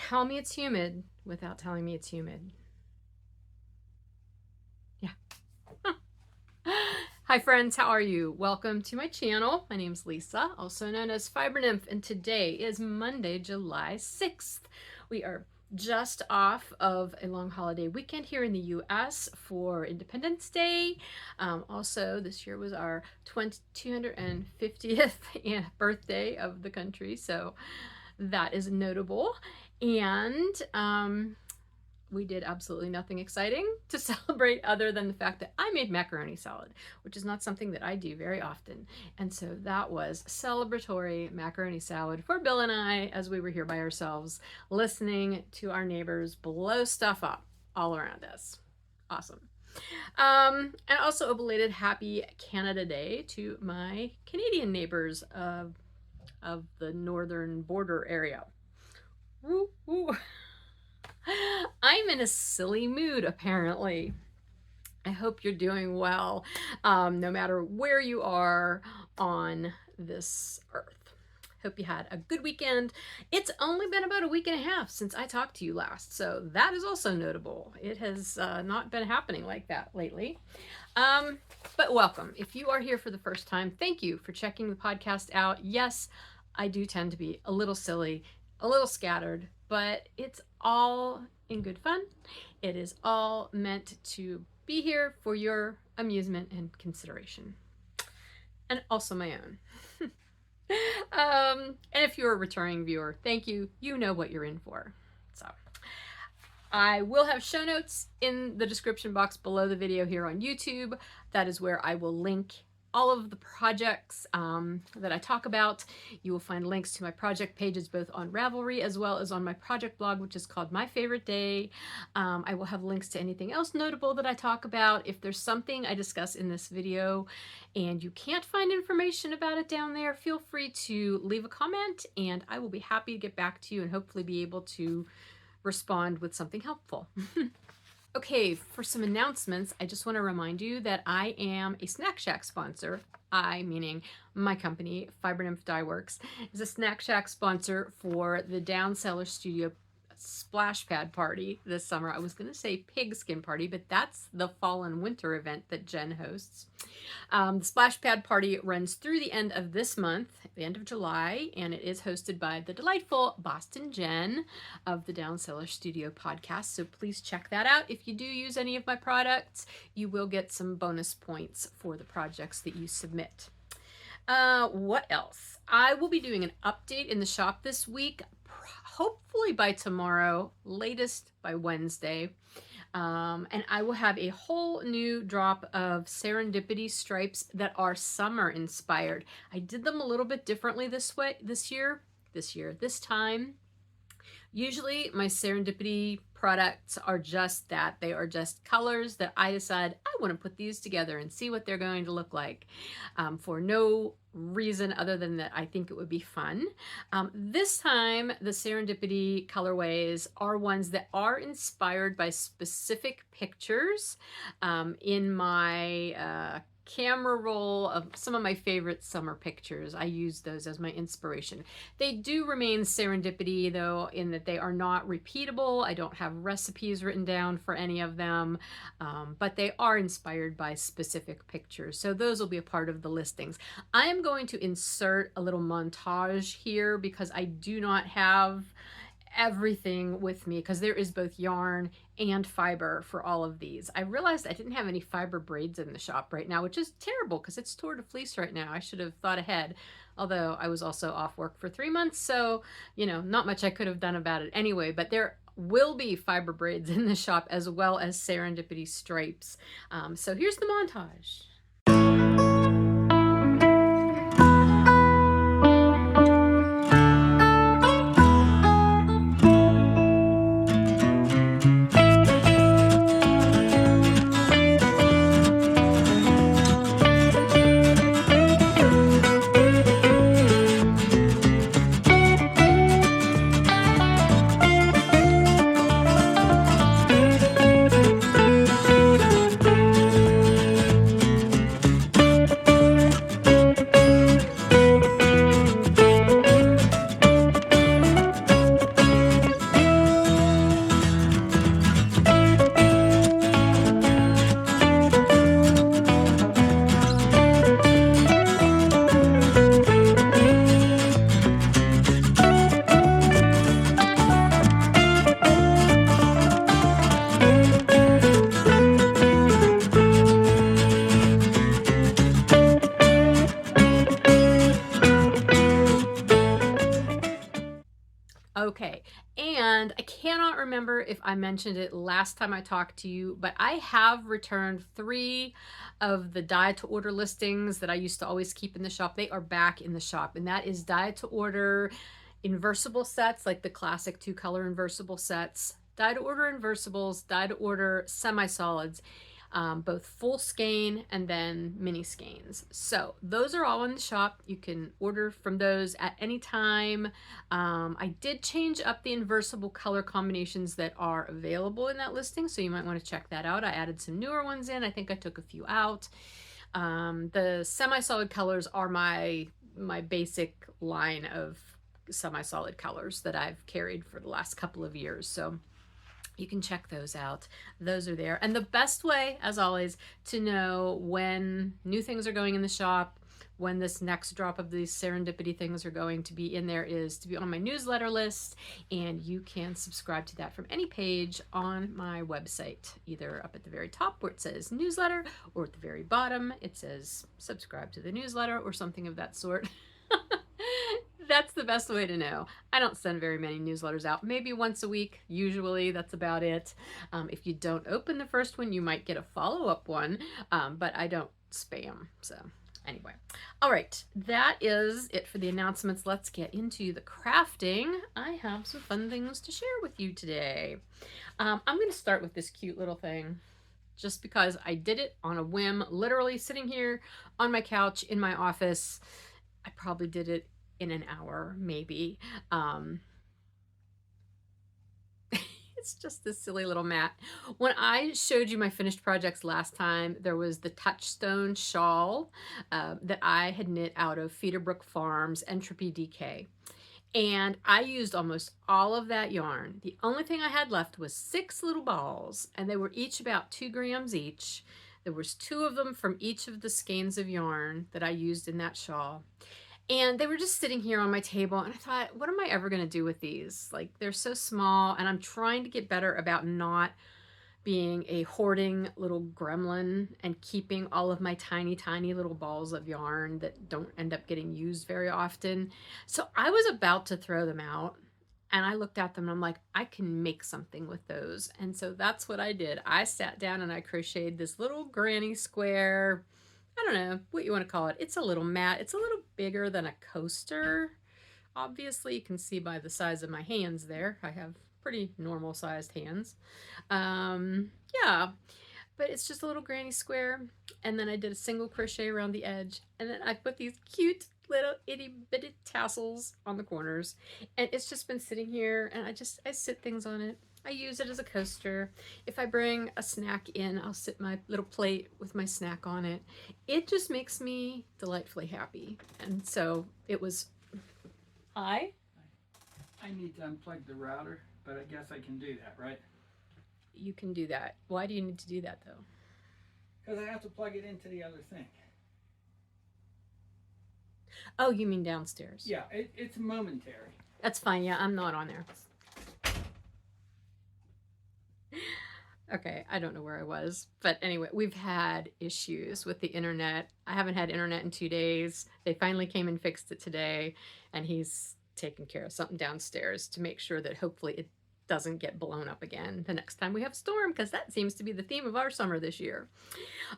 tell me it's humid without telling me it's humid. Yeah. Hi friends, how are you? Welcome to my channel. My name's Lisa, also known as Fiber Nymph, and today is Monday, July 6th. We are just off of a long holiday weekend here in the US for Independence Day. Also, this year was our 250th birthday of the country, so that is notable. And we did absolutely nothing exciting to celebrate other than the fact that I made macaroni salad, which is not something that I do very often. And so that was celebratory macaroni salad for Bill and I as we were here by ourselves, listening to our neighbors blow stuff up all around us. Awesome. And also a belated happy Canada Day to my Canadian neighbors of the northern border area. Woo, woo. I'm in a silly mood, apparently. I hope you're doing well, no matter where you are on this earth. Hope you had a good weekend. It's only been about a week and a half since I talked to you last, so that is also notable. It has not been happening like that lately. But welcome. If you are here for the first time, thank you for checking the podcast out. Yes, I do tend to be a little silly, a little scattered, but it's all in good fun. It is all meant to be here for your amusement and consideration, and also my own. And if you're a returning viewer, thank you. You know what you're in for. So I will have show notes in the description box below the video here on YouTube. That is where I will link all of the projects that I talk about. You will find links to my project pages both on Ravelry as well as on my project blog, which is called My Favorite Day. I will have links to anything else notable that I talk about. If there's something I discuss in this video and you can't find information about it down there, feel free to leave a comment and I will be happy to get back to you and hopefully be able to respond with something helpful. Okay, for some announcements, I just want to remind you that I am a Snack Shack sponsor. I, meaning my company, Fiber Nymph Dye Works, is a Snack Shack sponsor for the Down Cellar Studio Splash Pad Party this summer. I was going to say Pigskin Party, but that's the fall and winter event that Jen hosts. The Splash Pad Party runs through the end of this month, the end of July, and it is hosted by the delightful Boston Jen of the Down Cellar Studio podcast. So please check that out. If you do use any of my products, you will get some bonus points for the projects that you submit. What else? I will be doing an update in the shop this week, hopefully by tomorrow, latest by Wednesday. And I will have a whole new drop of Serendipity stripes that are summer inspired. I did them a little bit differently this time. Usually my Serendipity products are just that. They are just colors that I decide I want to put these together and see what they're going to look like, for no reason other than that I think it would be fun. This time the Serendipity colorways are ones that are inspired by specific pictures in my camera roll of some of my favorite summer pictures. I use those as my inspiration. They do remain serendipity though, in that they are not repeatable. I don't have recipes written down for any of them, but they are inspired by specific pictures. So those will be a part of the listings. I am going to insert a little montage here because I do not have everything with me, because there is both yarn and fiber for all of these. I realized I didn't have any fiber braids in the shop right now, which is terrible because it's Tour de Fleece right now. I should have thought ahead, although I was also off work for 3 months, so you know, not much I could have done about it anyway. But there will be fiber braids in the shop as well as Serendipity stripes. So here's the montage. Okay, and I cannot remember if I mentioned it last time I talked to you, but I have returned 3 of the die to order listings that I used to always keep in the shop. They are back in the shop, and that is die to order inversible sets, like the classic 2-color inversible sets, die to order inversibles, die to order semi-solids, both full skein and then mini skeins. So those are all in the shop. You can order from those at any time. I did change up the inversible color combinations that are available in that listing, so you might want to check that out. I added some newer ones in. I think I took a few out. The semi-solid colors are my basic line of semi-solid colors that I've carried for the last couple of years. So you can check those out. Those are there. And the best way, as always, to know when new things are going in the shop, when this next drop of these serendipity things are going to be in there, is to be on my newsletter list. And you can subscribe to that from any page on my website, either up at the very top where it says newsletter, or at the very bottom it says subscribe to the newsletter, or something of that sort. That's the best way to know. I don't send very many newsletters out, maybe once a week. Usually that's about it. If you don't open the first one, you might get a follow-up one, but I don't spam. So anyway, all right, that is it for the announcements. Let's get into the crafting. I have some fun things to share with you today. I'm going to start with this cute little thing, just because I did it on a whim, literally sitting here on my couch in my office. I probably did it in an hour, maybe. It's just this silly little mat. When I showed you my finished projects last time, there was the Touchstone Shawl that I had knit out of Feederbrook Farms Entropy DK. And I used almost all of that yarn. The only thing I had left was 6 little balls, and they were each about 2 grams each. There was 2 of them from each of the skeins of yarn that I used in that shawl. And they were just sitting here on my table, and I thought, what am I ever going to do with these? Like, they're so small, and I'm trying to get better about not being a hoarding little gremlin and keeping all of my tiny, tiny little balls of yarn that don't end up getting used very often. So I was about to throw them out, and I looked at them, and I'm like, I can make something with those. And so that's what I did. I sat down and I crocheted this little granny square, I don't know what you want to call it. It's a little mat. It's a little bigger than a coaster. Obviously, you can see by the size of my hands there. I have pretty normal sized hands. Yeah, but it's just a little granny square. And then I did a single crochet around the edge. And then I put these cute little itty bitty tassels on the corners. And it's just been sitting here, and I sit things on it. I use it as a coaster. If I bring a snack in, I'll sit my little plate with my snack on it. It just makes me delightfully happy. And so it was, I need to unplug the router, but I guess I can do that, right? You can do that. Why do you need to do that, though? Because I have to plug it into the other thing. Oh, you mean downstairs? Yeah, it's momentary. That's fine. Yeah, I'm not on there. Okay, I don't know where I was, but anyway, we've had issues with the internet. I haven't had internet in 2 days. They finally came and fixed it today, and he's taking care of something downstairs to make sure that hopefully it doesn't get blown up again the next time we have a storm, because that seems to be the theme of our summer this year.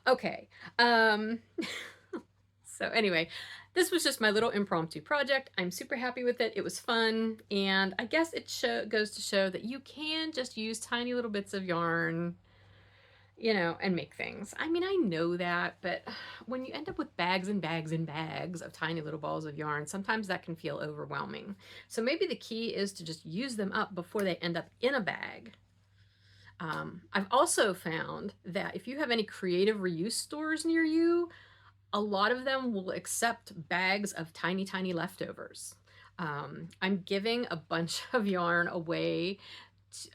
Okay, so anyway, this was just my little impromptu project. I'm super happy with it. It was fun, and I guess it goes to show that you can just use tiny little bits of yarn, you know, and make things. I mean, I know that, but when you end up with bags and bags and bags of tiny little balls of yarn, sometimes that can feel overwhelming. So maybe the key is to just use them up before they end up in a bag. I've also found that if you have any creative reuse stores near you, a lot of them will accept bags of tiny, tiny leftovers. I'm giving a bunch of yarn away.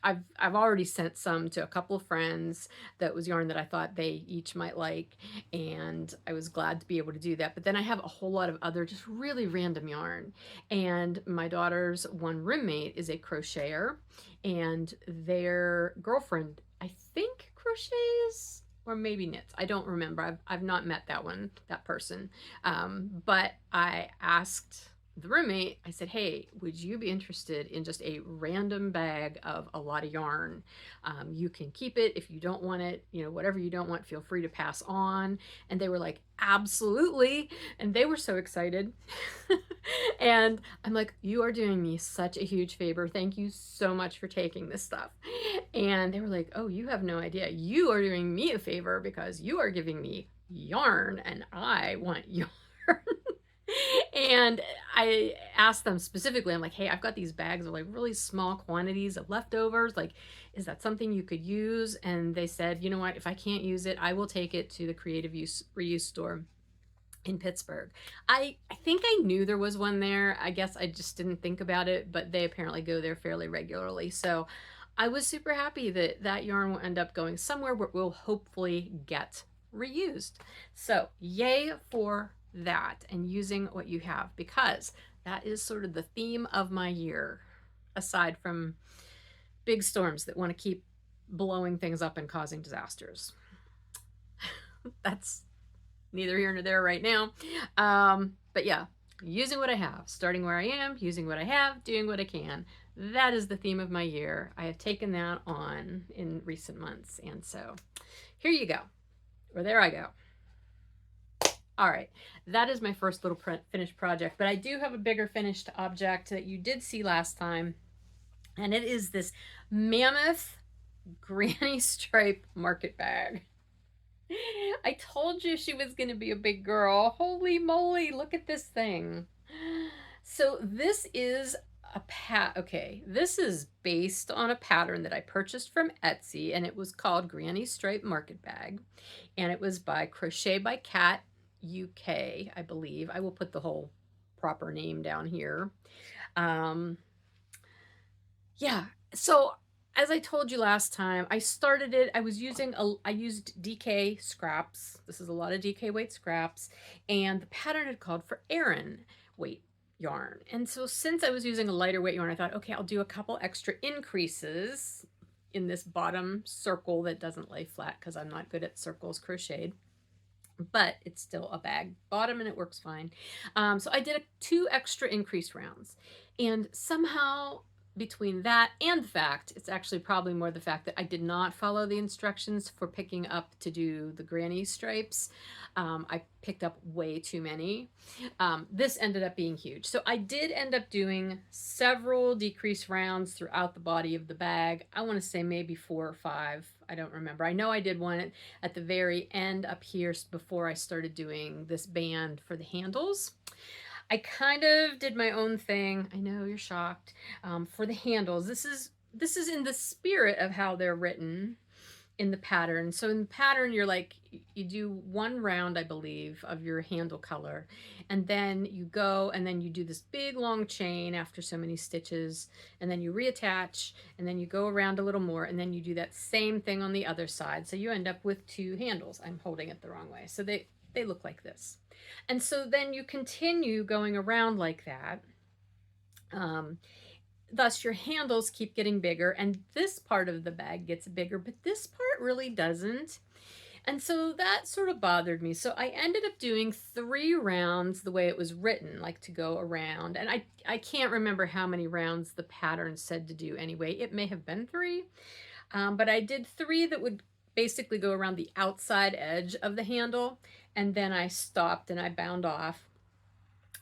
I've already sent some to a couple of friends that was yarn that I thought they each might like, and I was glad to be able to do that. But then I have a whole lot of other just really random yarn. And my daughter's one roommate is a crocheter, and their girlfriend, I think, crochets or maybe knits. I don't remember. I've not met that person. But I asked the roommate, I said, hey, would you be interested in just a random bag of a lot of yarn? You can keep it if you don't want it, you know, whatever you don't want, feel free to pass on. And they were like, absolutely. And they were so excited. And I'm like, you are doing me such a huge favor. Thank you so much for taking this stuff. And they were like, oh, you have no idea. You are doing me a favor because you are giving me yarn and I want yarn. And I asked them specifically, I'm like, hey, I've got these bags of like really small quantities of leftovers. Like, is that something you could use? And they said, you know what, if I can't use it, I will take it to the creative use reuse store in Pittsburgh. I think I knew there was one there. I guess I just didn't think about it, but they apparently go there fairly regularly. So I was super happy that that yarn will end up going somewhere where it will hopefully get reused. So yay for that and using what you have, because that is sort of the theme of my year, aside from big storms that want to keep blowing things up and causing disasters. That's neither here nor there right now. But yeah, using what I have, starting where I am, using what I have, doing what I can. That is the theme of my year. I have taken that on in recent months. And so here you go, or there I go. All right, that is my first little finished project, but I do have a bigger finished object that you did see last time, and it is this mammoth granny stripe market bag. I told you she was going to be a big girl. Holy moly, look at this thing. So this is this is based on a pattern that I purchased from Etsy, and it was called Granny Stripe Market Bag, and it was by Crochet by Cat UK, I believe. I will put the whole proper name down here. Yeah, so as I told you last time, I started it. I used DK scraps. This is a lot of DK weight scraps, and the pattern had called for Aran weight yarn. And so since I was using a lighter weight yarn, I thought, okay, I'll do a couple extra increases in this bottom circle that doesn't lay flat because I'm not good at circles crocheted, but it's still a bag bottom and it works fine. So I did 2 extra increase rounds, and somehow between that and the fact, it's actually probably more the fact that I did not follow the instructions for picking up to do the granny stripes. I picked up way too many. This ended up being huge. So I did end up doing several decrease rounds throughout the body of the bag. I want to say maybe 4 or 5. I don't remember. I know I did one at the very end up here before I started doing this band for the handles. I kind of did my own thing. I know you're shocked. For the handles, this is in the spirit of how they're written in the pattern. So in the pattern, you do 1 round, I believe, of your handle color, and then you go and then you do this big long chain after so many stitches, and then you reattach, and then you go around a little more, and then you do that same thing on the other side. So you end up with 2 handles. I'm holding it the wrong way. So they look like this. And so then you continue going around like that. Thus your handles keep getting bigger, and this part of the bag gets bigger, but this part really doesn't. And so that sort of bothered me. So I ended up doing 3 rounds the way it was written, like to go around. And I can't remember how many rounds the pattern said to do anyway. It may have been 3, but I did 3 that would basically go around the outside edge of the handle, and then I stopped and I bound off.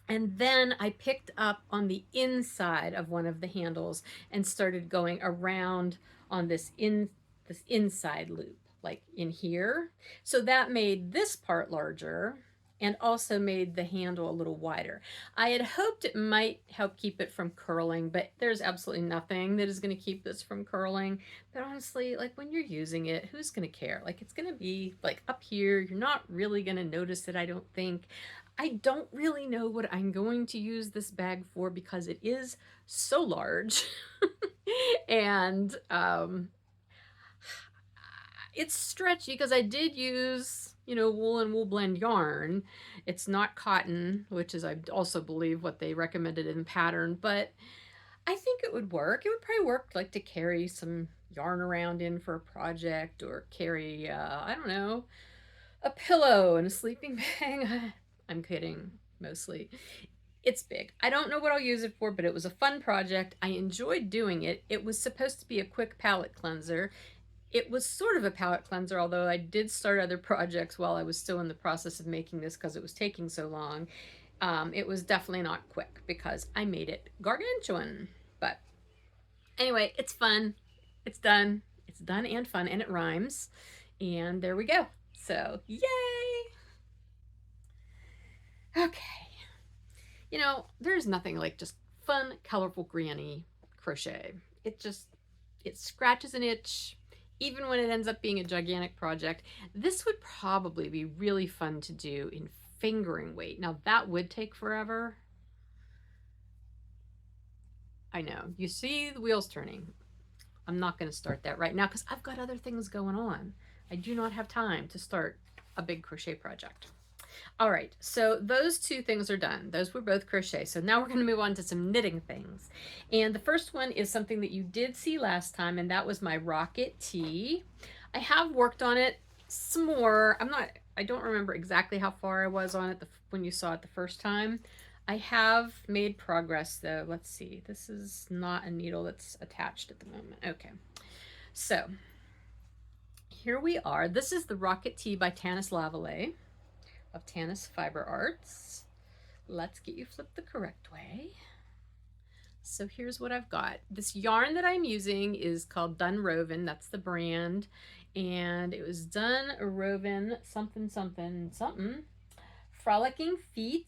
And then I picked up on the inside of one of the handles and started going around on this inside loop, like in here. So that made this part larger and also made the handle a little wider. I had hoped it might help keep it from curling, but there's absolutely nothing that is going to keep this from curling. But honestly, like when you're using it, who's going to care? Like it's going to be like up here. You're not really going to notice it, I don't think. I don't really know what I'm going to use this bag for because it is so large. And it's stretchy because I did use, wool and wool blend yarn. It's not cotton, which is, I also believe, what they recommended in the pattern, but I think it would work. It would probably work like to carry some yarn around in for a project, or carry, I don't know, a pillow and a sleeping bag. I'm kidding, mostly. It's big. I don't know what I'll use it for, but it was a fun project. I enjoyed doing it. It was supposed to be a quick palette cleanser. It was sort of a palette cleanser, although I did start other projects while I was still in the process of making this because it was taking so long. It was definitely not quick because I made it gargantuan. But anyway, it's fun. It's done. It's done and fun, and it rhymes. And there we go. So, yay! Okay. You know, there's nothing like just fun, colorful granny crochet. It scratches an itch, even when it ends up being a gigantic project. This would probably be really fun to do in fingering weight. Now that would take forever. I know, you see the wheels turning. I'm not going to start that right now because I've got other things going on. I do not have time to start a big crochet project. All right, so those two things are done. Those were both crochet. So now we're going to move on to some knitting things. And the first one is something that you did see last time, and that was my Rock It Tee. I have worked on it some more. I don't remember exactly how far I was on it when you saw it the first time. I have made progress though. Let's see. This is not a needle that's attached at the moment. Okay. So here we are. This is the Rock It Tee by Tanis Lavallee of Tanis Fiber Arts. Let's get you flipped the correct way. So here's what I've got. This yarn that I'm using is called Done Woven. That's the brand. And it was Done Woven something something something. Frolicking Feet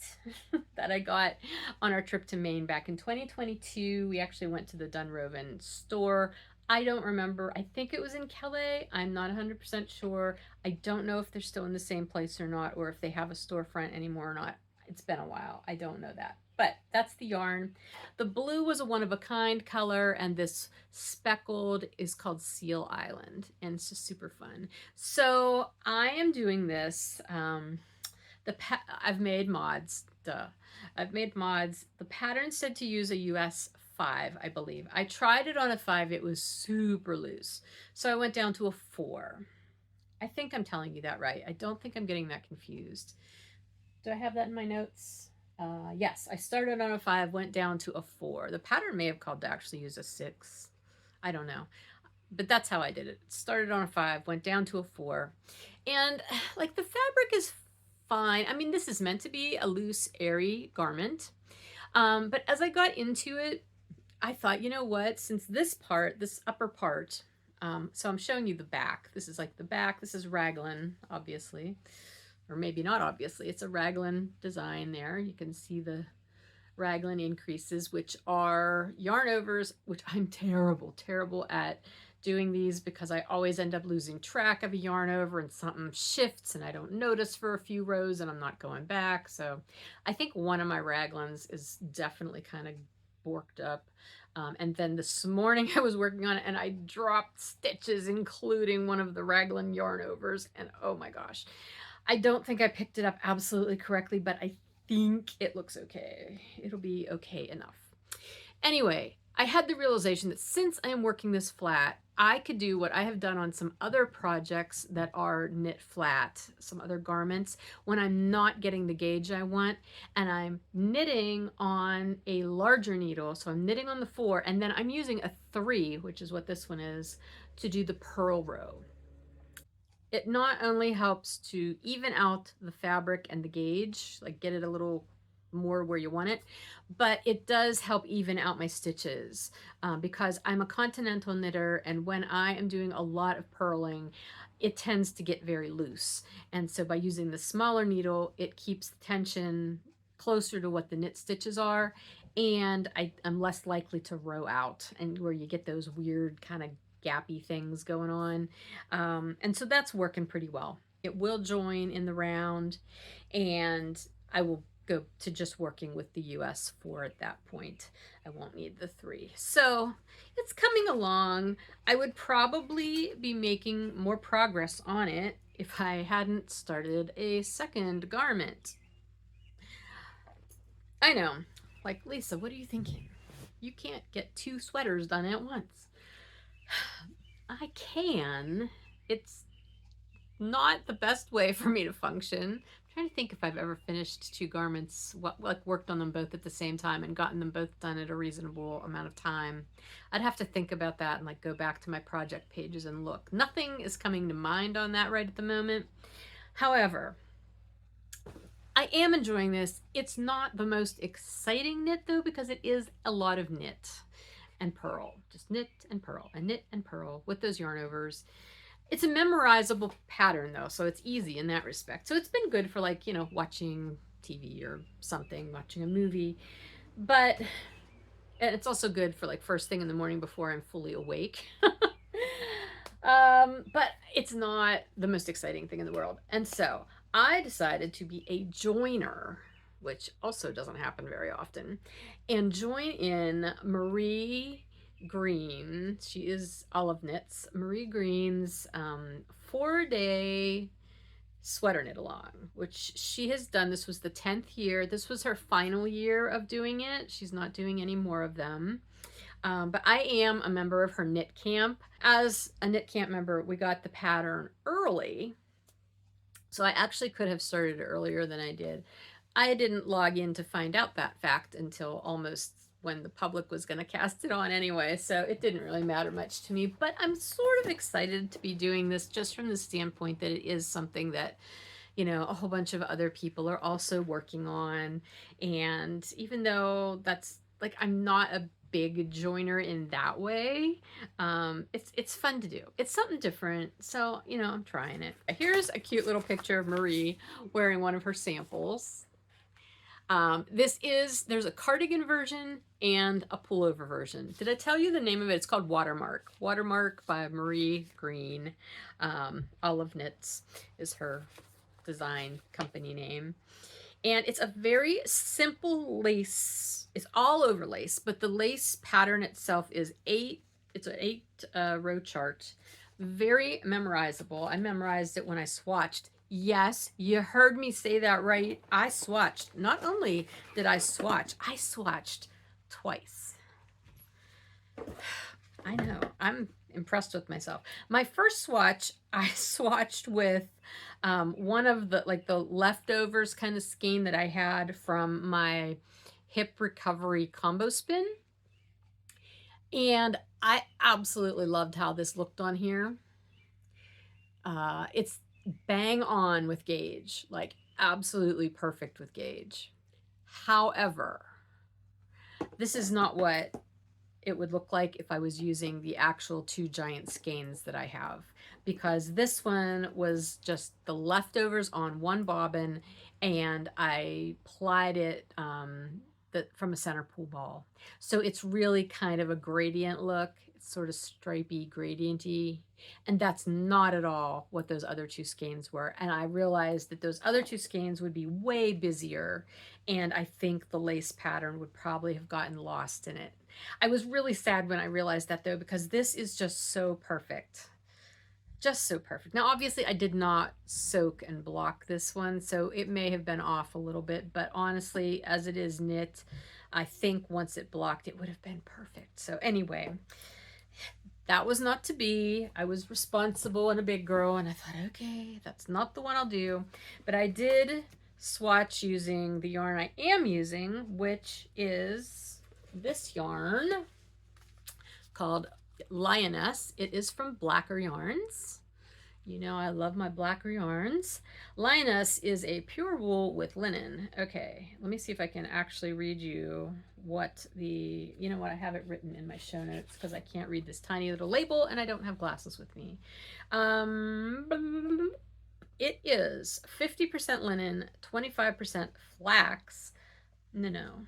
that I got on our trip to Maine back in 2022. We actually went to the Done Woven store. I don't remember. I think it was in Calais. I'm not 100% sure. I don't know if they're still in the same place or not, or if they have a storefront anymore or not. It's been a while. I don't know that. But that's the yarn. The blue was a one-of-a-kind color, and this speckled is called Seal Island, and it's just super fun. So I am doing this. I've made mods. Duh. I've made mods. The pattern said to use a US 5, I believe. I tried it on a 5. It was super loose. So I went down to a 4. I think I'm telling you that right. I don't think I'm getting that confused. Do I have that in my notes? Yes, I started on a 5, went down to a 4. The pattern may have called to actually use a 6. I don't know. But that's how I did it. Started on a 5, went down to a 4. And like the fabric is fine. I mean, this is meant to be a loose, airy garment. But as I got into it, I thought, you know what, since this upper part, so I'm showing you the back. This is like the back. This is raglan, obviously. Or maybe not obviously. It's a raglan design there. You can see the raglan increases, which are yarn overs, which I'm terrible at doing these because I always end up losing track of a yarn over and something shifts and I don't notice for a few rows and I'm not going back. So I think one of my raglans is definitely kind of borked up. And then this morning I was working on it and I dropped stitches, including one of the raglan yarn overs. And oh my gosh, I don't think I picked it up absolutely correctly, but I think it looks okay. It'll be okay enough. Anyway, I had the realization that since I am working this flat, I could do what I have done on some other projects that are knit flat, some other garments, when I'm not getting the gauge I want, and I'm knitting on a larger needle. So I'm knitting on the 4, and then I'm using a 3, which is what this one is, to do the purl row. It not only helps to even out the fabric and the gauge, like get it a little more where you want it, but it does help even out my stitches because I'm a continental knitter, and when I am doing a lot of purling, it tends to get very loose. And so by using the smaller needle, it keeps the tension closer to what the knit stitches are, and I'm less likely to row out, and where you get those weird kind of gappy things going on. And so that's working pretty well. It will join in the round, and I will go to just working with the US 4 at that point. I won't need the 3. So it's coming along. I would probably be making more progress on it if I hadn't started a second garment. I know, like, Lisa, what are you thinking? You can't get 2 sweaters done at once. I can. It's not the best way for me to function. I'm trying to think if I've ever finished 2 garments, like worked on them both at the same time and gotten them both done at a reasonable amount of time. I'd have to think about that and like go back to my project pages and look. Nothing is coming to mind on that right at the moment. However, I am enjoying this. It's not the most exciting knit though, because it is a lot of knit and purl. Just knit and purl and knit and purl with those yarn overs. It's a memorizable pattern though, so it's easy in that respect. So it's been good for like, you know, watching TV or something, watching a movie. But and it's also good for like first thing in the morning before I'm fully awake. But it's not the most exciting thing in the world. And so I decided to be a joiner, which also doesn't happen very often, and join in Marie Green. She is Olive Knits. Marie Green's 4-day sweater knit along, which she has done. This was the 10th year. This was her final year of doing it. She's not doing any more of them. But I am a member of her knit camp. As a knit camp member, we got the pattern early. So I actually could have started earlier than I did. I didn't log in to find out that fact until almost when the public was going to cast it on anyway, so it didn't really matter much to me. But I'm sort of excited to be doing this just from the standpoint that it is something that, you know, a whole bunch of other people are also working on. And even though that's like, I'm not a big joiner in that way, it's fun to do. It's something different, so you know, I'm trying it. Here's a cute little picture of Marie wearing one of her samples. There's a cardigan version and a pullover version. Did I tell you the name of it? It's called Watermark. Watermark by Marie Green. Olive Knits is her design company name. And it's a very simple lace. It's all over lace, but the lace pattern itself is it's an 8 row chart. Very memorizable. I memorized it when I swatched. Yes, you heard me say that right. I swatched. Not only did I swatched twice. I know. I'm impressed with myself. My first swatch, I swatched with one of the leftovers kind of skein that I had from my hip recovery combo spin. And I absolutely loved how this looked on here. It's bang on with gauge, like absolutely perfect with gauge. However, this is not what it would look like if I was using the actual 2 giant skeins that I have, because this one was just the leftovers on one bobbin and I plied it from a center pull ball. So it's really kind of a gradient look. It's sort of stripy, gradienty, and that's not at all what those other 2 skeins were. And I realized that those other 2 skeins would be way busier, and I think the lace pattern would probably have gotten lost in it. I was really sad when I realized that though, because this is just so perfect. Just so perfect. Now, obviously I did not soak and block this one, so it may have been off a little bit, but honestly, as it is knit, I think once it blocked, it would have been perfect. So anyway, that was not to be. I was responsible and a big girl, and I thought, okay, that's not the one I'll do. But I did swatch using the yarn I am using, which is this yarn called Lioness. It is from Blacker Yarns. You know I love my Blacker Yarns. Lioness is a pure wool with linen. Okay, let me see if I can actually read you what you know what, I have it written in my show notes because I can't read this tiny little label and I don't have glasses with me. It is 50% linen, 25% flax. No.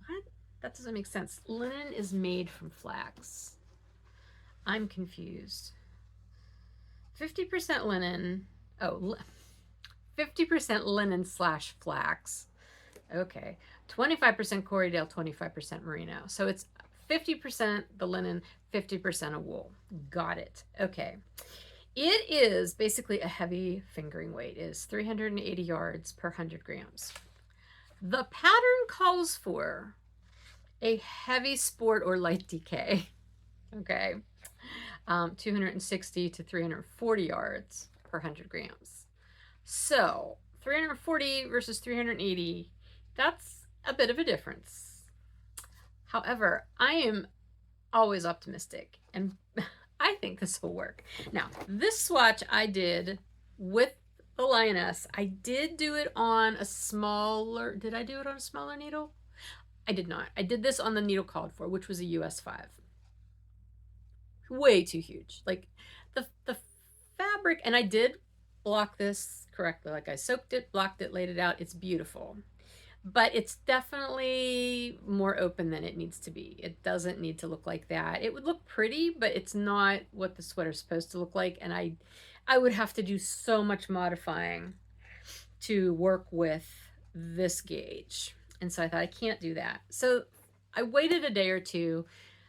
What? That doesn't make sense. Linen is made from flax. I'm confused. 50% linen. Oh, 50% linen / flax. Okay. 25% Corriedale, 25% merino. So it's 50% the linen, 50% a wool. Got it. Okay. It is basically a heavy fingering weight. It is 380 yards per 100 grams. The pattern calls for a heavy sport or light DK. Okay. 260 to 340 yards per 100 grams. So 340 versus 380. That's a bit of a difference. However, I am always optimistic, and I think this will work. Now, this swatch I did with the Lioness, I did do it on a smaller, did I do it on a smaller needle? I did not. I did this on the needle called for, which was a US 5. Way too huge. Like the fabric, and I did block this correctly. Like I soaked it, blocked it, laid it out. It's beautiful. But it's definitely more open than it needs to be. It doesn't need to look like that. It would look pretty, but it's not what the sweater's supposed to look like. And I would have to do so much modifying to work with this gauge. And so I thought, I can't do that. So I waited a day or two,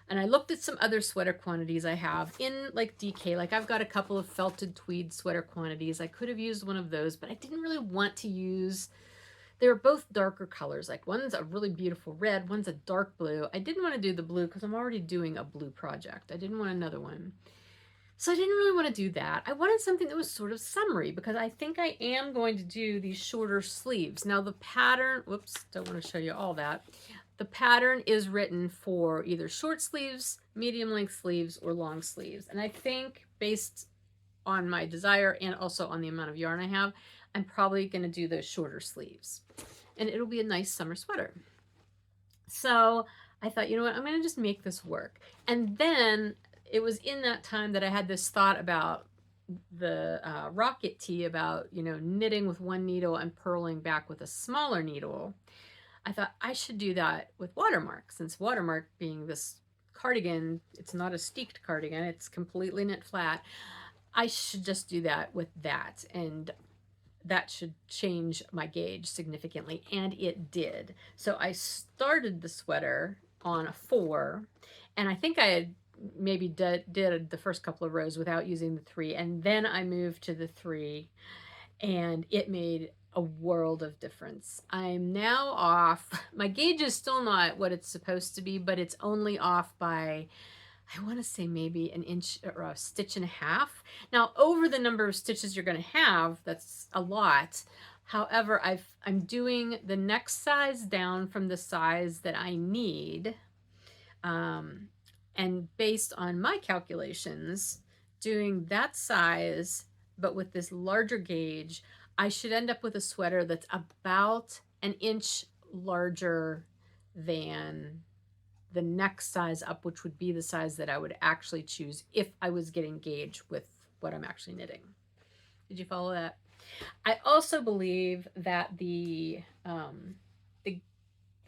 and I looked at some other sweater quantities I have in like DK. Like I've got a couple of felted tweed sweater quantities. I could have used one of those, but I didn't really want to use, they were both darker colors. Like one's a really beautiful red, one's a dark blue. I didn't want to do the blue because I'm already doing a blue project. I didn't want another one. So I didn't really want to do that. I wanted something that was sort of summery because I think I am going to do these shorter sleeves. Now the pattern, whoops, don't want to show you all that. The pattern is written for either short sleeves, medium length sleeves, or long sleeves. And I think based on my desire and also on the amount of yarn I have, I'm probably going to do those shorter sleeves. And it'll be a nice summer sweater. So I thought, you know what, I'm going to just make this work. And then it was in that time that I had this thought about the Rock It Tee, about, you know, knitting with one needle and purling back with a smaller needle. I thought I should do that with Watermark, since Watermark being this cardigan, it's not a steeked cardigan, it's completely knit flat. I should just do that with that, and that should change my gauge significantly, and it did. So I started the sweater on a 4, and I think I had maybe did the first couple of rows without using the 3, and then I moved to the 3, and it made a world of difference. I'm now off, my gauge is still not what it's supposed to be, but it's only off by, I want to say maybe an inch or a stitch and a half. Now over the number of stitches you're going to have, that's a lot. However, I'm doing the next size down from the size that I need. And based on my calculations, doing that size, but with this larger gauge, I should end up with a sweater that's about an inch larger than the next size up, which would be the size that I would actually choose if I was getting gauge with what I'm actually knitting. Did you follow that? I also believe that the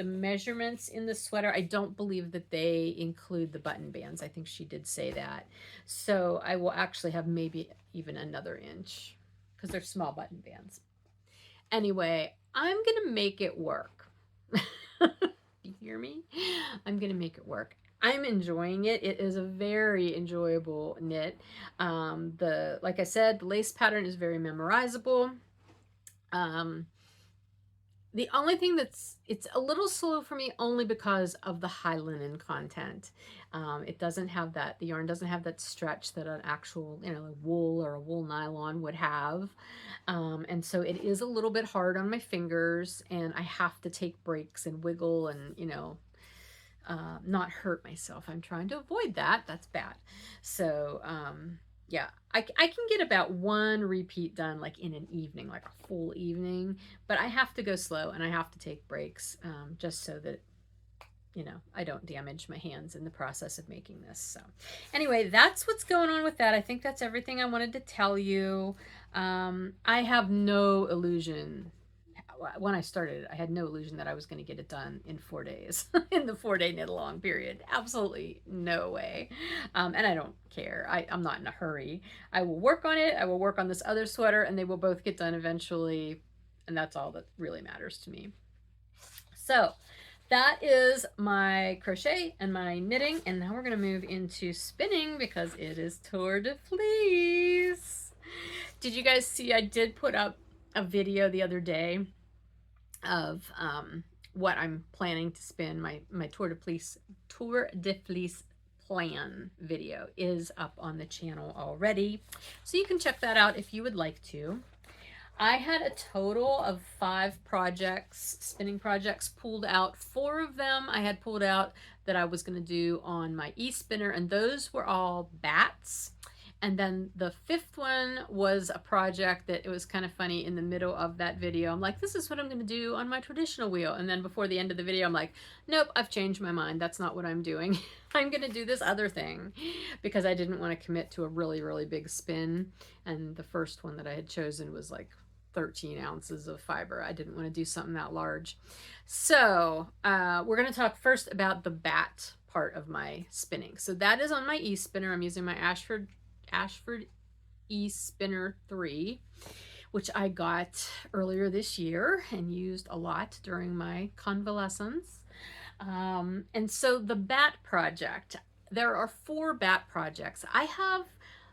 measurements in the sweater, I don't believe that they include the button bands. I think she did say that. So I will actually have maybe even another inch because they're small button bands. Anyway, I'm going to make it work. You hear me? I'm going to make it work. I'm enjoying it. It is a very enjoyable knit. Like I said, the lace pattern is very memorizable. The only thing it's a little slow for me only because of the high linen content. It doesn't have that, the yarn doesn't have that stretch that an actual, you know, wool or a wool nylon would have. And so it is a little bit hard on my fingers, and I have to take breaks and wiggle and, you know, not hurt myself. I'm trying to avoid that. That's bad. So, yeah, I can get about 1 repeat done like in an evening, like a full evening, but I have to go slow and I have to take breaks just so that, you know, I don't damage my hands in the process of making this. So anyway, that's what's going on with that. I think that's everything I wanted to tell you. I have no illusion. When I started, I had no illusion that I was going to get it done in 4 days, in the 4-day knit along period. Absolutely no way. And I don't care. I'm not in a hurry. I will work on it. I will work on this other sweater, and they will both get done eventually. And that's all that really matters to me. So that is my crochet and my knitting. And now we're going to move into spinning because it is Tour de Fleece. Did you guys see I did put up a video the other day of what I'm planning to spin. My Tour de Fleece plan video is up on the channel already, so you can check that out if you would like to. I had a total of 5 projects, spinning projects, pulled out. 4 of them I had pulled out that I was going to do on my e-spinner, and those were all bats. And then the 5th one was a project that, it was kind of funny, in the middle of that video I'm like, this is what I'm going to do on my traditional wheel, and then before the end of the video I'm like, nope, I've changed my mind, that's not what I'm doing. I'm going to do this other thing, because I didn't want to commit to a really big spin, and the first one that I had chosen was like 13 ounces of fiber. I didn't want to do something that large. So we're going to talk first about the bat part of my spinning. So that is on my e-spinner. I'm using my Ashford e-spinner 3, which I got earlier this year and used a lot during my convalescence. And so the bat project, there are 4 bat projects. I have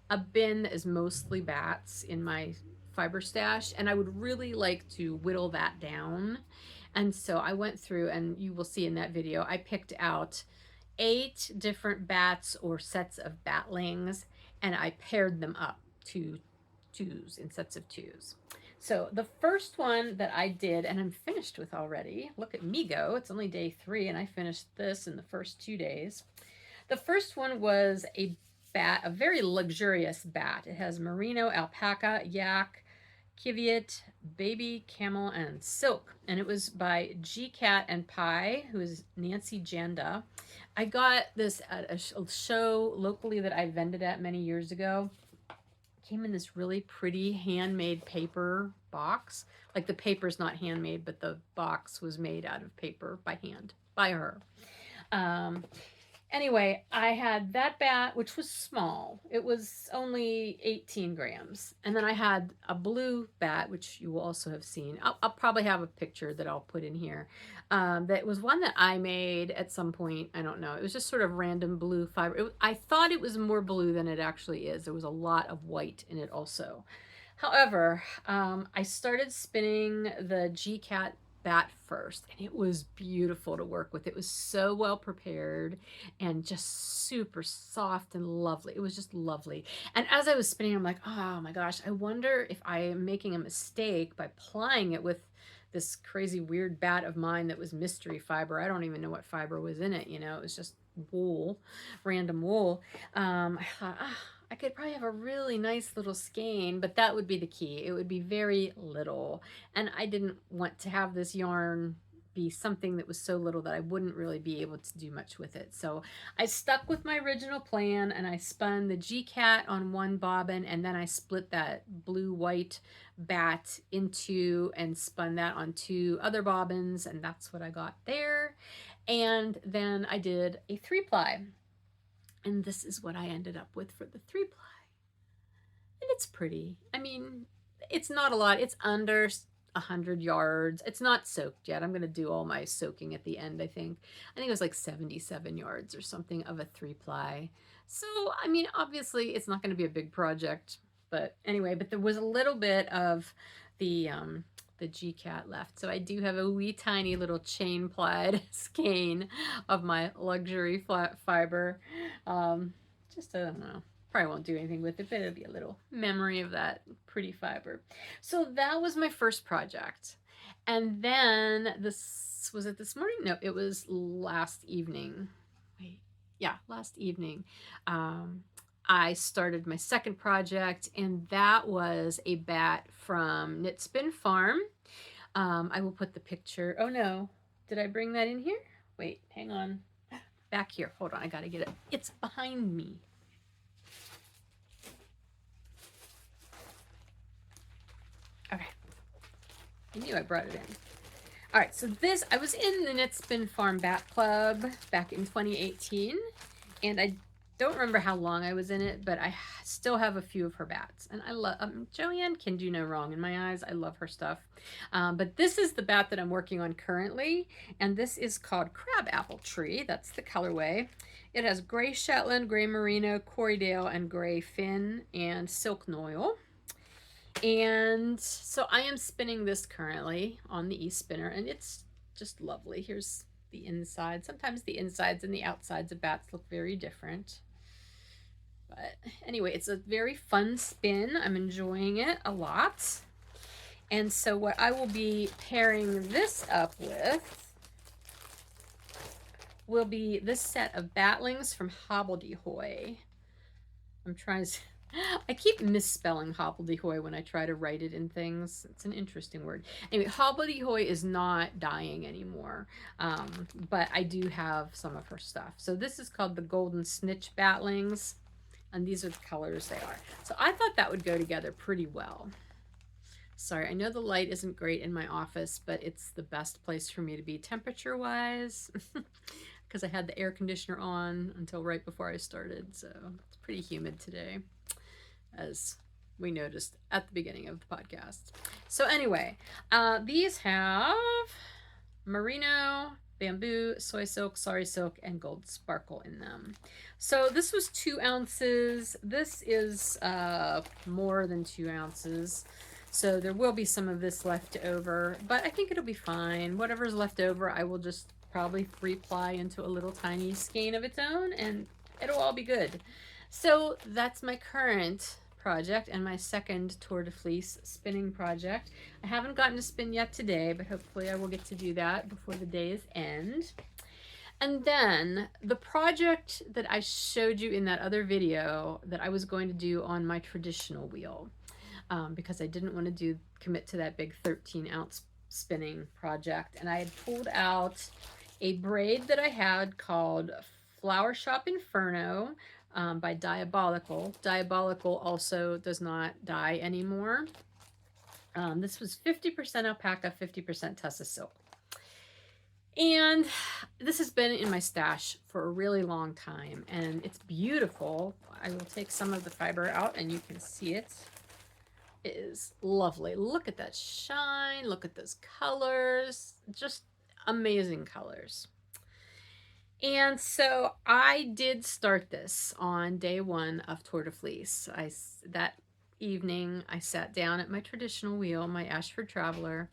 a bin that is mostly bats in my fiber stash, and I would really like to whittle that down. And so I went through, and you will see in that video, I picked out 8 different bats or sets of batlings, and I paired them up to 2s in sets of 2s. So the first one that I did, and I'm finished with already, look at me go, it's only day 3 and I finished this in the first 2 days. The first one was a bat, a very luxurious bat. It has merino, alpaca, yak, Kiviat, baby camel, and silk, and it was by G Cat and Pie, who is Nancy Janda. I got this at a show locally that I vended at many years ago. It came in this really pretty handmade paper box. Like, the paper's not handmade, but the box was made out of paper by hand by her. Anyway, I had that bat, which was small. It was only 18 grams. And then I had a blue bat, which you will also have seen. I'll probably have a picture that I'll put in here. That was one that I made at some point. I don't know. It was just sort of random blue fiber. I thought it was more blue than it actually is. There was a lot of white in it also. However, I started spinning the G-Cat bat first, and it was beautiful to work with. It was so well prepared and just super soft and lovely. It was just lovely. And as I was spinning, I'm like, oh my gosh, I wonder if I am making a mistake by plying it with this crazy weird bat of mine that was mystery fiber. I don't even know what fiber was in it, you know. It was just wool, random wool. I thought, I could probably have a really nice little skein, but that would be the key. It would be very little. And I didn't want to have this yarn be something that was so little that I wouldn't really be able to do much with it. So I stuck with my original plan, and I spun the G-Cat on one bobbin, and then I split that blue-white bat into and spun that on 2 other bobbins, and that's what I got there. And then I did a 3-ply. And this is what I ended up with for the 3-ply. And it's pretty. I mean, it's not a lot. It's under 100 yards. It's not soaked yet. I'm going to do all my soaking at the end, I think. I think it was like 77 yards or something of a 3-ply. So, I mean, obviously it's not going to be a big project. But anyway, but there was a little bit of the G-Cat left. So I do have a wee tiny little chain plied skein of my luxury flat fiber. Just, I don't know, probably won't do anything with it, but it'll be a little memory of that pretty fiber. So that was my first project. And then this, was it this morning? No, it was last evening. Wait, yeah, last evening. I started my second project, and that was a bat from Knit Spin Farm. I will put the picture. Oh no, did I bring that in here? Wait, hang on. Back here. Hold on, I gotta get it. It's behind me. Okay. I knew I brought it in. All right, so this, I was in the Knit Spin Farm Bat Club back in 2018, and I don't remember how long I was in it, but I still have a few of her bats, and I love Joanne can do no wrong in my eyes. I love her stuff. But this is the bat that I'm working on currently, and this is called Crabapple Tree. That's the colorway. It has gray Shetland, gray merino, Corriedale, and gray Finn, and silk noil. And so I am spinning this currently on the e-spinner, and it's just lovely. Here's the inside. Sometimes the insides and the outsides of bats look very different. But anyway, it's a very fun spin. I'm enjoying it a lot. And so what I will be pairing this up with will be this set of batlings from Hobbledehoy. I'm trying to... I keep misspelling hobbledehoy when I try to write it in things. It's an interesting word. Anyway, hobbledehoy is not dying anymore, but I do have some of her stuff. So this is called the Golden Snitch Batlings, and these are the colors they are. So I thought that would go together pretty well. Sorry, I know the light isn't great in my office, but it's the best place for me to be temperature-wise because I had the air conditioner on until right before I started, so it's pretty humid today, as we noticed at the beginning of the podcast. So anyway, these have merino, bamboo, soy silk, sari silk, and gold sparkle in them. So this was 2 ounces. This is more than 2 ounces. So there will be some of this left over, but I think it'll be fine. Whatever's left over, I will just probably 3-ply into a little tiny skein of its own, and it'll all be good. So that's my current project and my second Tour de Fleece spinning project. I haven't gotten to spin yet today, but hopefully I will get to do that before the day's end. And then the project that I showed you in that other video that I was going to do on my traditional wheel, because I didn't want to commit to that big 13-ounce spinning project. And I had pulled out a braid that I had called Flower Shop Inferno by Diabolical. Diabolical also does not dye anymore. This was 50% alpaca, 50% tussa silk. And this has been in my stash for a really long time, and it's beautiful. I will take some of the fiber out and you can see it. It is lovely. Look at that shine. Look at those colors. Just amazing colors. And so I did start this on day 1 of Tour de Fleece. That evening I sat down at my traditional wheel, my Ashford Traveler,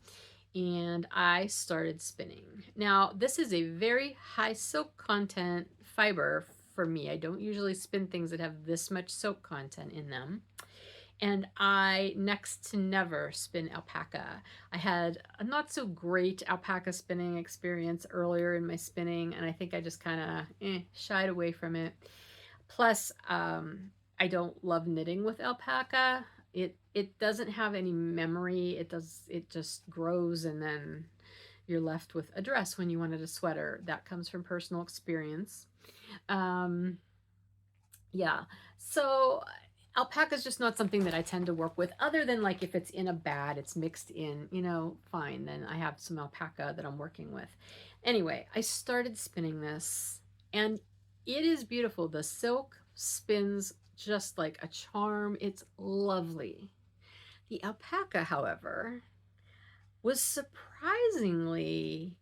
and I started spinning. Now this is a very high silk content fiber for me. I don't usually spin things that have this much silk content in them. And I next to never spin alpaca. I had a not so great alpaca spinning experience earlier in my spinning, and I think I just kind of shied away from it. Plus, I don't love knitting with alpaca. It doesn't have any memory. It just grows, and then you're left with a dress when you wanted a sweater. That comes from personal experience. Yeah, so alpaca is just not something that I tend to work with, other than like if it's in a bad, it's mixed in, you know, fine. Then I have some alpaca that I'm working with. Anyway, I started spinning this and it is beautiful. The silk spins just like a charm. It's lovely. The alpaca, however, was surprisingly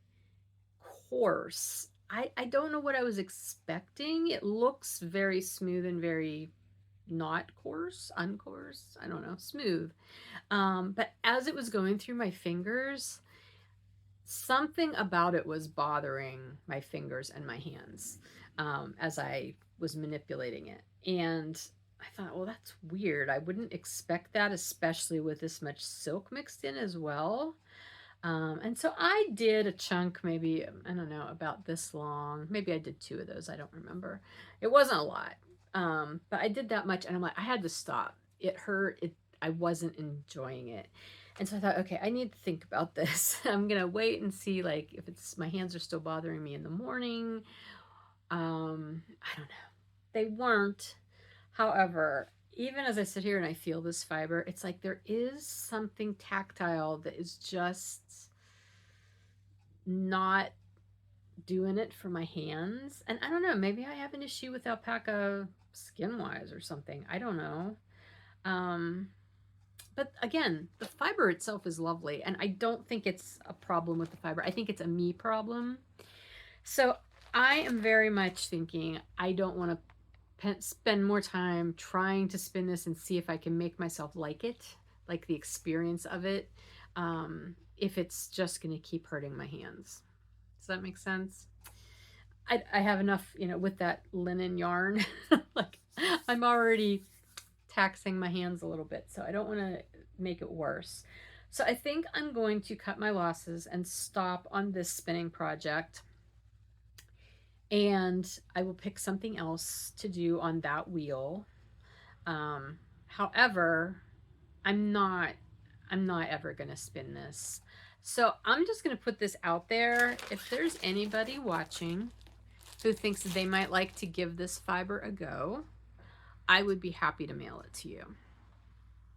coarse. I don't know what I was expecting. It looks very smooth and very not coarse, uncoarse, I don't know, smooth. But as it was going through my fingers, something about it was bothering my fingers and my hands as I was manipulating it. And I thought, well, that's weird. I wouldn't expect that, especially with this much silk mixed in as well. And so I did a chunk, maybe, I don't know, about this long. Maybe I did 2 of those. I don't remember. It wasn't a lot. But I did that much and I'm like, I had to stop. It hurt. I wasn't enjoying it. And so I thought, okay, I need to think about this. I'm going to wait and see, like, if my hands are still bothering me in the morning. I don't know. They weren't. However, even as I sit here and I feel this fiber, it's like there is something tactile that is just not doing it for my hands. And I don't know, maybe I have an issue with alpaca skin-wise or something. I don't know. But again, the fiber itself is lovely, and I don't think it's a problem with the fiber. I think it's a me problem. So I am very much thinking I don't want to spend more time trying to spin this and see if I can make myself like it, like the experience of it, if it's just going to keep hurting my hands. Does that make sense? I have enough, you know, with that linen yarn. Like, I'm already taxing my hands a little bit, so I don't want to make it worse. So I think I'm going to cut my losses and stop on this spinning project. And I will pick something else to do on that wheel. However, I'm not ever going to spin this. So I'm just going to put this out there. If there's anybody watching who thinks they might like to give this fiber a go, I would be happy to mail it to you.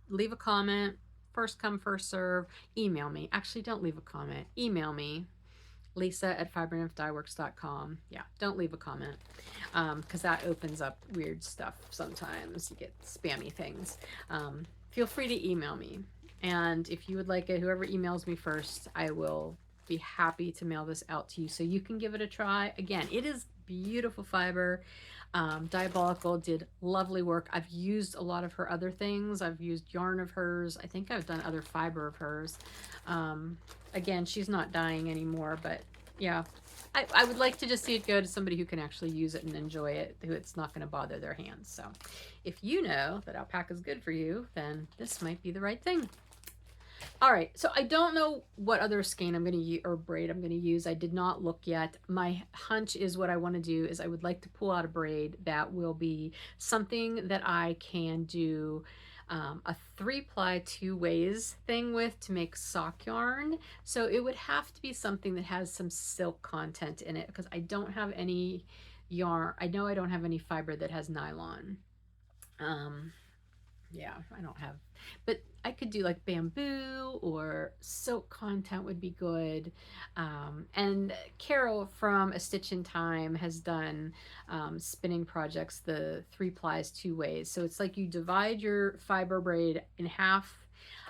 Leave a comment, first come, first serve, email me. Actually, don't leave a comment, email me, lisa@fibernymphdyworks.com. Yeah, don't leave a comment, because that opens up weird stuff sometimes. You get spammy things. Feel free to email me. And if you would like it, whoever emails me first, I will be happy to mail this out to you so you can give it a try. Again, it is beautiful fiber. Diabolical did lovely work. I've used a lot of her other things. I've used yarn of hers. I think I've done other fiber of hers. Again, she's not dying anymore, but yeah, I would like to just see it go to somebody who can actually use it and enjoy it, who it's not going to bother their hands. So if you know that alpaca is good for you, then this might be the right thing. All right, so I don't know what other skein I'm going to use or braid I'm going to use. I did not look yet. My hunch is what I want to do is I would like to pull out a braid that will be something that I can do a 3-ply 2 ways thing with to make sock yarn. So it would have to be something that has some silk content in it because I don't have any yarn. I know I don't have any fiber that has nylon. Yeah, I don't have, but I could do like bamboo or silk content would be good. And Carol from A Stitch in Time has done spinning projects, the 3-plies 2 ways. So it's like you divide your fiber braid in half,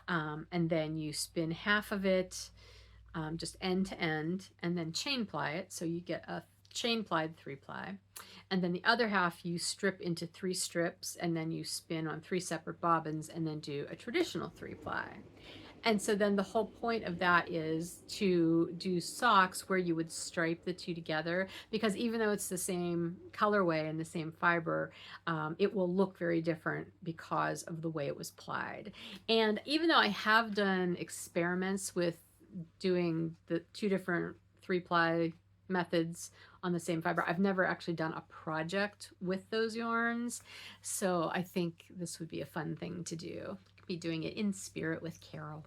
and then you spin half of it just end to end, and then chain ply it. So you get a chain plied 3-ply. And then the other half you strip into 3 strips, and then you spin on 3 separate bobbins and then do a traditional 3-ply. And so then the whole point of that is to do socks where you would stripe the 2 together, because even though it's the same colorway and the same fiber, it will look very different because of the way it was plied. And even though I have done experiments with doing the 2 different 3-ply methods on the same fiber, I've never actually done a project with those yarns. So I think this would be a fun thing to do. Be doing it in spirit with Carol.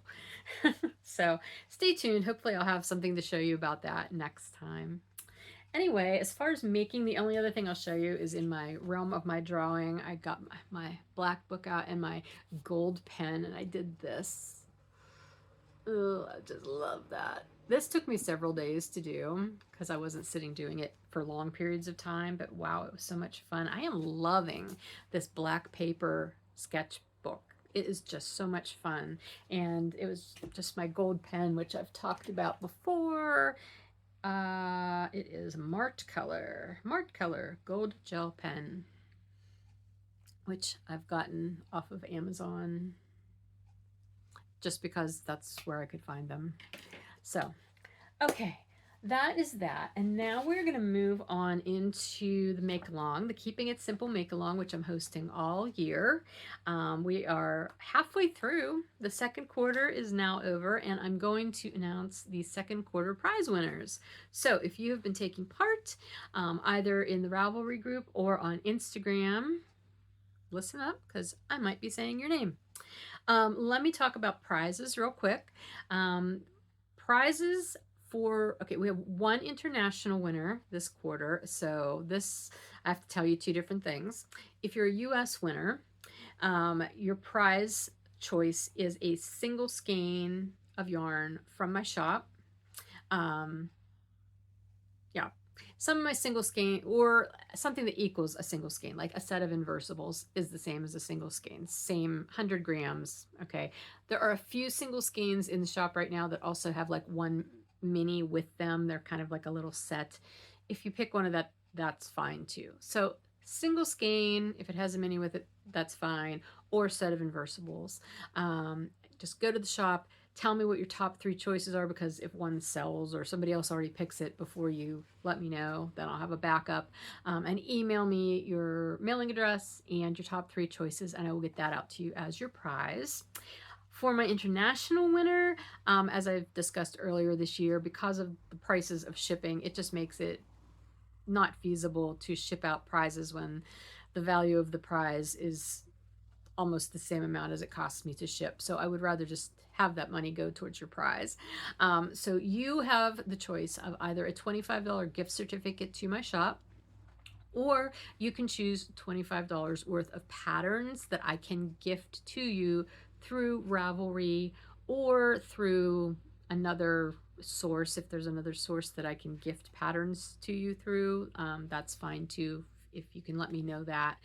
So stay tuned. Hopefully I'll have something to show you about that next time. Anyway, as far as making, the only other thing I'll show you is in my realm of my drawing. I got my black book out and my gold pen, and I did this. Oh, I just love that. This took me several days to do because I wasn't sitting doing it for long periods of time, but wow, it was so much fun. I am loving this black paper sketchbook. It is just so much fun. And it was just my gold pen, which I've talked about before. It is Martcolor Gold Gel Pen, which I've gotten off of Amazon just because that's where I could find them. So, okay, that is that. And now we're going to move on into the Make Along, the Keeping It Simple Make Along, which I'm hosting all year. We are halfway through. The second quarter is now over, and I'm going to announce the second quarter prize winners. So if you have been taking part either in the Ravelry group or on Instagram, listen up because I might be saying your name. Let me talk about prizes real quick. Prizes for, okay, we have 1 international winner this quarter. So this, I have to tell you 2 different things. If you're a US winner, your prize choice is a single skein of yarn from my shop. Yeah, some of my single skein or something that equals a single skein, like a set of inversibles is the same as a single skein, same 100 grams. Okay, there are a few single skeins in the shop right now that also have like 1 mini with them. They're kind of like a little set. If you pick one of that, that's fine too. So single skein, if it has a mini with it, that's fine, or set of inversibles. Just go to the shop. Tell me what your top 3 choices are, because if one sells or somebody else already picks it before you let me know, then I'll have a backup. And email me your mailing address and your top 3 choices, and I will get that out to you as your prize. For my international winner, as I've discussed earlier this year, because of the prices of shipping, it just makes it not feasible to ship out prizes when the value of the prize is almost the same amount as it costs me to ship. So I would rather just have that money go towards your prize. So you have the choice of either a $25 gift certificate to my shop, or you can choose $25 worth of patterns that I can gift to you through Ravelry or through another source. If there's another source that I can gift patterns to you through, that's fine too, if you can let me know that.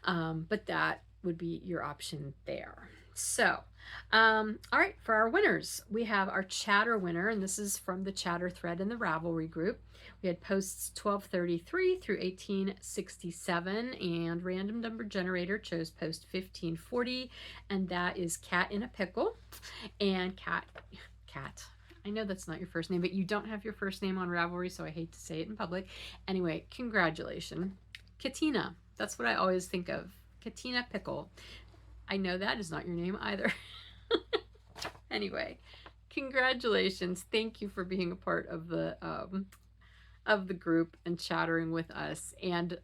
But that would be your option there. So, all right, for our winners, we have our chatter winner, and this is from the chatter thread in the Ravelry group. We had posts 1233 through 1867, and random number generator chose post 1540, and that is Cat in a Pickle. And Cat, I know that's not your first name, but you don't have your first name on Ravelry, so I hate to say it in public. Anyway, congratulations. Katina, that's what I always think of. Katina Pickle. I know that is not your name either. Anyway, congratulations. Thank you for being a part of the group and chattering with us. And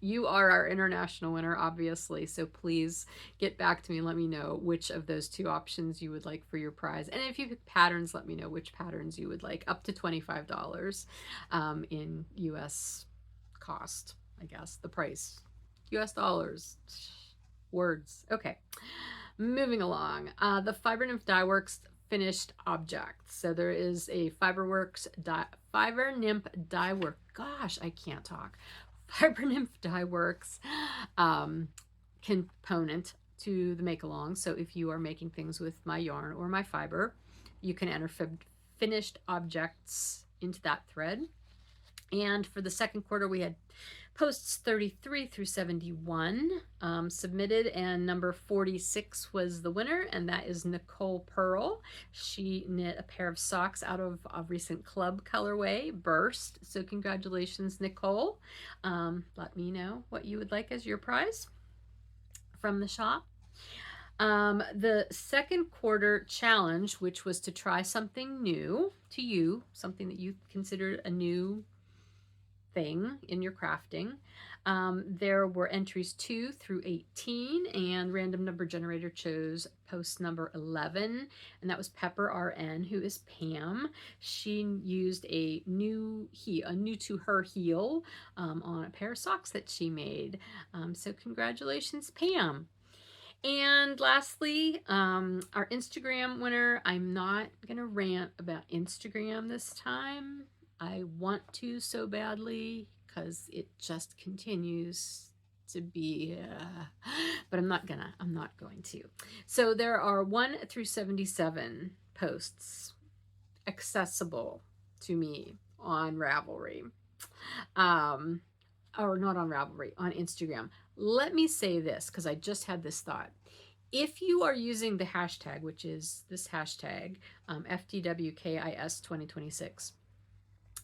you are our international winner, obviously. So please get back to me and let me know which of those two options you would like for your prize. And if you pick patterns, let me know which patterns you would like, up to $25 in US cost, I guess, the price. US dollars. Words. Okay. Moving along. The Fiber Nymph Dye Works finished object. So there is a Fiber Nymph Dye Work. Gosh, I can't talk. Fiber Nymph Dye Works component to the make along. So if you are making things with my yarn or my fiber, you can enter finished objects into that thread. And for the second quarter, we had posts 33 through 71 submitted, and number 46 was the winner, and that is Nicole Pearl. She knit a pair of socks out of a recent club colorway, Burst. So congratulations, Nicole. Let me know what you would like as your prize from the shop. The second quarter challenge, which was to try something new to you, something that you considered a new thing in your crafting. There were entries 2 through 18, and random number generator chose post number 11, and that was Pepper RN, who is Pam. She used a new to her heel on a pair of socks that she made. So congratulations, Pam. And lastly, our Instagram winner. I'm not gonna rant about Instagram this time. I want to so badly because it just continues to be, but I'm not going to. So there are 1 through 77 posts accessible to me on Ravelry, or not on Ravelry, on Instagram. Let me say this because I just had this thought. If you are using the hashtag, which is this hashtag, FTWKIS 2026,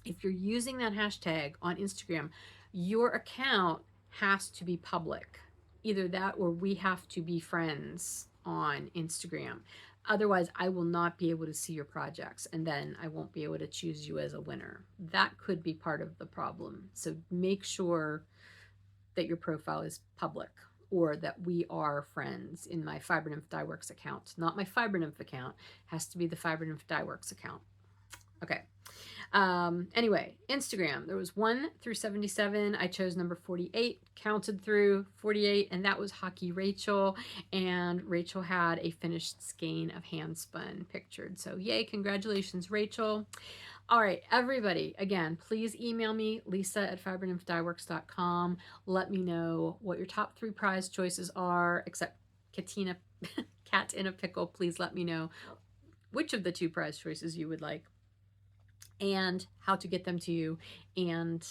if you're using that hashtag on Instagram, your account has to be public. Either that or we have to be friends on Instagram. Otherwise, I will not be able to see your projects, and then I won't be able to choose you as a winner. That could be part of the problem. So make sure that your profile is public, or that we are friends in my Fiber Nymph Dye Works account. Not my Fiber Nymph account. It has to be the Fiber Nymph Dye Works account. Okay. Anyway, Instagram, there was 1 through 77. I chose number 48, counted through 48, and that was Hockey Rachel. And Rachel had a finished skein of hand spun pictured. So yay, congratulations, Rachel. All right, everybody, again, please email me, lisa@fibernymphdyworks.com. Let me know what your top 3 prize choices are, except Katina, Cat in a Pickle. Please let me know which of the 2 prize choices you would like and how to get them to you, and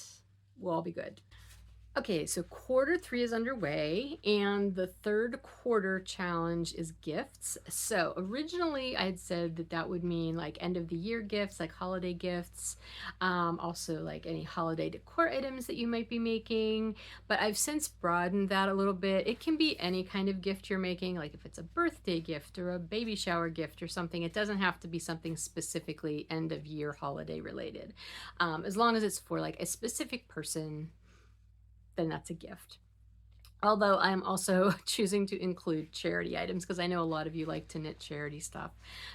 we'll all be good. Okay, so quarter three is underway, and the third quarter challenge is gifts. So originally I had said that that would mean like end of the year gifts, like holiday gifts, also like any holiday decor items that you might be making. But I've since broadened that a little bit. It can be any kind of gift you're making, like if it's a birthday gift or a baby shower gift or something. It doesn't have to be something specifically end of year holiday related, as long as it's for like a specific person, then that's a gift. Although I'm also choosing to include charity items because I know a lot of you like to knit charity stuff.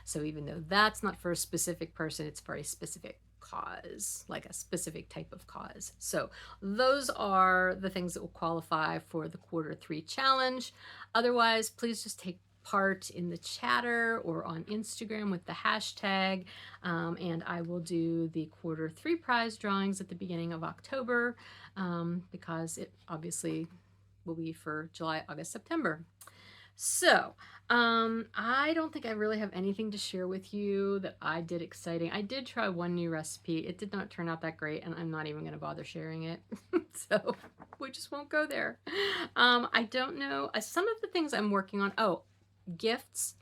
So even though that's not for a specific person, it's for a specific cause, like a specific type of cause. So those are the things that will qualify for the quarter three challenge. Otherwise, please just take part in the chatter or on Instagram with the hashtag, and I will do the quarter three prize drawings at the beginning of October, because it obviously will be for July, August, September. So I don't think I really have anything to share with you that I did exciting. I did try one new recipe. It did not turn out that great, and I'm not even going to bother sharing it. So we just won't go there. I don't know. Some of the things I'm working on, oh, gifts.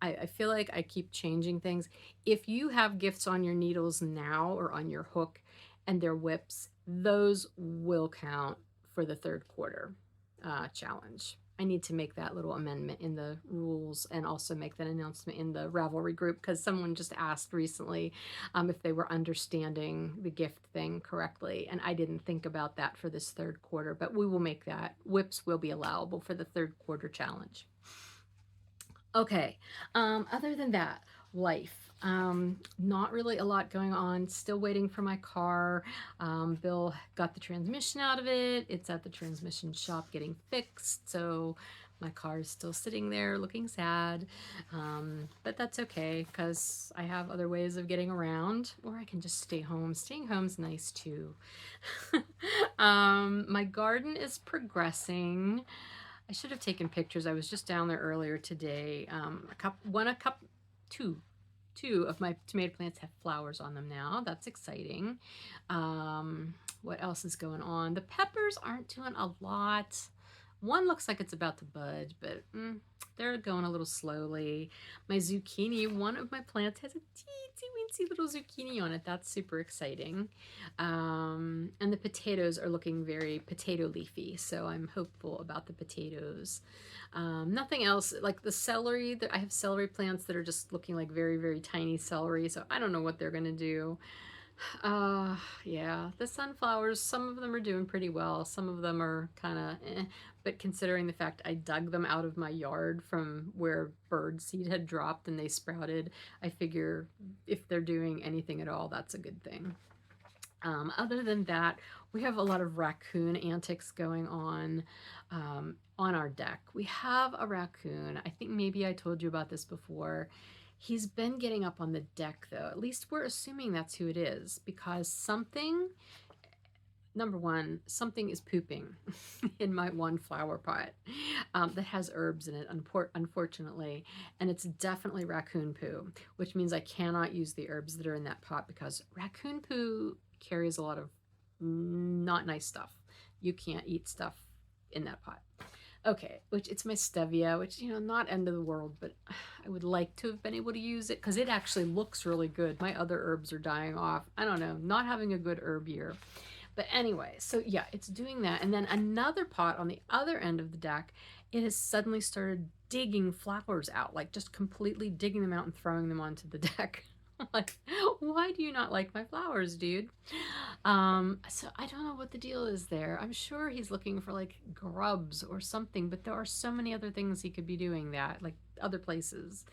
I feel like I keep changing things. If you have gifts on your needles now or on your hook and they're whips, those will count for the third quarter challenge. I need to make that little amendment in the rules and also make that announcement in the Ravelry group, because someone just asked recently if they were understanding the gift thing correctly, and I didn't think about that for this third quarter, but we will make that. Whips will be allowable for the third quarter challenge. Okay, other than that, life. Not really a lot going on. Still waiting for my car. Bill got the transmission out of it. It's at the transmission shop getting fixed, so my car is still sitting there looking sad. But that's okay because I have other ways of getting around, or I can just stay home. Staying home's nice too. My garden is progressing. I should have taken pictures. I was just down there earlier today. Two of my tomato plants have flowers on them now. That's exciting. What else is going on? The peppers aren't doing a lot. One looks like it's about to bud, but they're going a little slowly. My zucchini, one of my plants has a teensy-weensy little zucchini on it. That's super exciting. And the potatoes are looking very potato leafy, so I'm hopeful about the potatoes. Nothing else. Like the celery, I have celery plants that are just looking like very, very tiny celery, so I don't know what they're going to do. Yeah, the sunflowers, some of them are doing pretty well. Some of them are kind of but considering the fact I dug them out of my yard from where bird seed had dropped and they sprouted, I figure if they're doing anything at all, that's a good thing. Other than that, we have a lot of raccoon antics going on our deck. We have a raccoon. I think maybe I told you about this before. He's been getting up on the deck, though. At least we're assuming that's who it is, because something, number one, something is pooping in my one flower pot that has herbs in it, unfortunately, and it's definitely raccoon poo, which means I cannot use the herbs that are in that pot because raccoon poo carries a lot of not nice stuff. You can't eat stuff in that pot. Okay, which it's my stevia, which, you know, not end of the world, but I would like to have been able to use it because it actually looks really good. My other herbs are dying off. I don't know, not having a good herb year. But anyway, so yeah, it's doing that. And then another pot on the other end of the deck, it has suddenly started digging flowers out, like just completely digging them out and throwing them onto the deck. Like, why do you not like my flowers, dude? So I don't know what the deal is there. I'm sure he's looking for like grubs or something, but there are so many other things he could be doing that, like other places.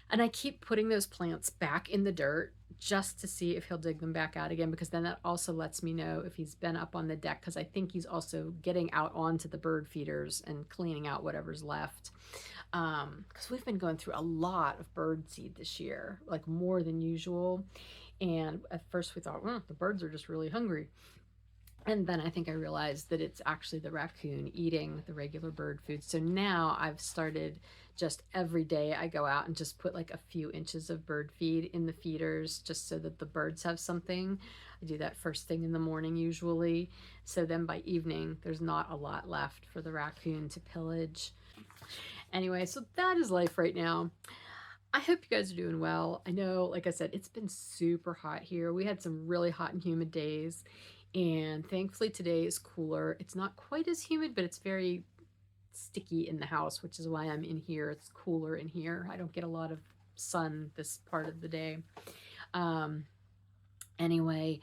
And I keep putting those plants back in the dirt just to see if he'll dig them back out again, because then that also lets me know if he's been up on the deck, because I think he's also getting out onto the bird feeders and cleaning out whatever's left. Because we've been going through a lot of bird seed this year, like more than usual. And at first we thought, well, the birds are just really hungry. And then I think I realized that it's actually the raccoon eating the regular bird food. So now I've started just every day I go out and just put like a few inches of bird feed in the feeders just so that the birds have something. I do that first thing in the morning usually. So then by evening, there's not a lot left for the raccoon to pillage. Anyway, so that is life right now. I hope you guys are doing well. I know, like I said, it's been super hot here. We had some really hot and humid days, and thankfully today is cooler. It's not quite as humid, but it's very sticky in the house, which is why I'm in here. It's cooler in here. I don't get a lot of sun this part of the day. Anyway,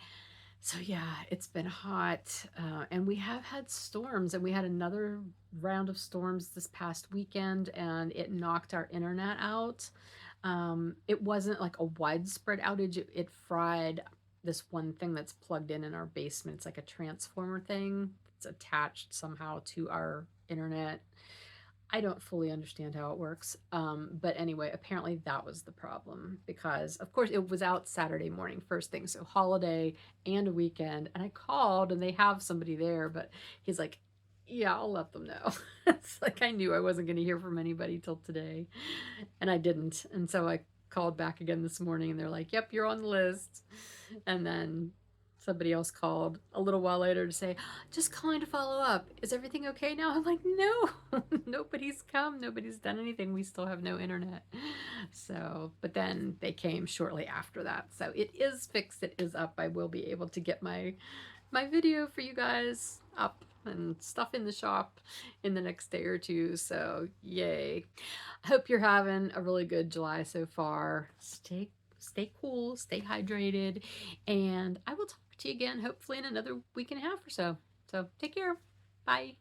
so yeah, it's been hot, and we have had storms, and we had another round of storms this past weekend, and it knocked our internet out. It wasn't like a widespread outage. It fried this one thing that's plugged in our basement. It's like a transformer thing. It's attached somehow to our internet. I don't fully understand how it works. But anyway, apparently that was the problem because, of course, it was out Saturday morning, first thing. So holiday and a weekend. And I called and they have somebody there, but he's like, yeah, I'll let them know. It's like I knew I wasn't going to hear from anybody till today. And I didn't. And so I called back again this morning and they're like, yep, you're on the list. And then somebody else called a little while later to say, just calling to follow up. Is everything okay now? I'm like, no, nobody's come. Nobody's done anything. We still have no internet. So, but then they came shortly after that. So it is fixed. It is up. I will be able to get my video for you guys up and stuff in the shop in the next day or two. So yay. I hope you're having a really good July so far. Stay cool, stay hydrated, and I will talk to you again hopefully in another week and a half or so. So take care. Bye.